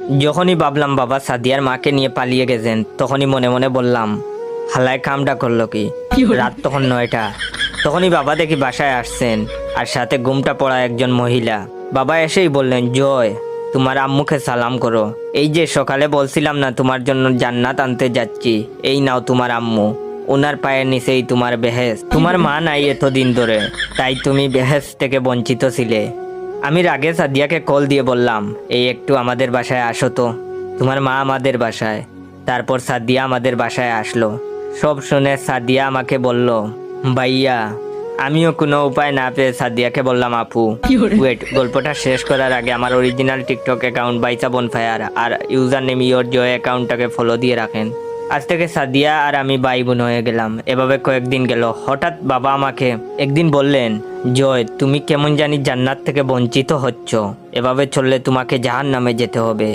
যখনই ভাবলাম বাবা সাদিয়ার মাকে নিয়ে পালিয়ে গেছেন, তখনই মনে মনে বললাম, হালায় কামটা করলো কি। রাত তখন 9টা। তখনই বাবা দেখি বাসায় আসছেন, আর সাথে ঘুমটা পড়া একজন মহিলা। বাবা এসেই বললেন, জয়, তোমার আম্মুকে সালাম করো। এই যে সকালে বলছিলাম না তোমার জন্য জান্নাত আনতে যাচ্ছি, এই নাও তোমার আম্মু। ওনার পায়ের নিচেই তোমার বেহেস। তোমার মা নাই এতদিন ধরে, তাই তুমি বেহেস থেকে বঞ্চিত ছিলে। আমি রাগে সাদিয়াকে কল দিয়ে বললাম, এই একটু আমাদের বাসায় আসো তো, তোমার মা আমাদের বাসায়। তারপর সাদিয়া আমাদের বাসায় আসলো। সব শুনে সাদিয়া আমাকে বলল, ভাইয়া। আমিও কোনো উপায় না পেয়ে সাদিয়াকে বললাম, আপু ওয়েট, গল্পটা শেষ করার আগে আমার অরিজিনাল টিকটক অ্যাকাউন্ট বাইসা বনফায়ার আর ইউজার নেম ইয়োর জয় অ্যাকাউন্টটাকে ফলো দিয়ে রাখেন। আজ থেকে সাদিয়া আর আমি ভাই বোন হয়ে গেলাম। এভাবে কয়েকদিন গেল। হঠাৎ বাবা আমাকে একদিন বললেন, জয়, তুমি কেমন জানি জান্নাত থেকে বঞ্চিত হচ্ছ, এভাবে চললে তোমাকে জাহান্নামে যেতে হবে।